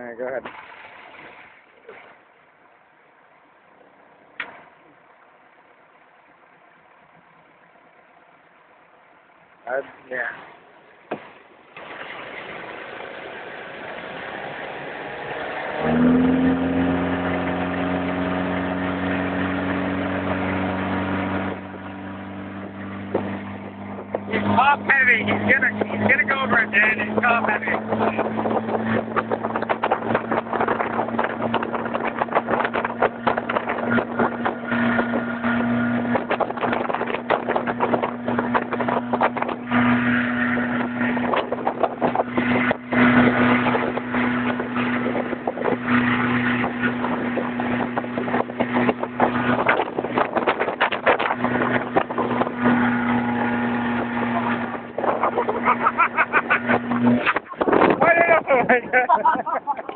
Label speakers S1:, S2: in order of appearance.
S1: Alright, go ahead. Yeah.
S2: He's top heavy. He's gonna go over it, Dan. He's top heavy.
S1: Why did I do it?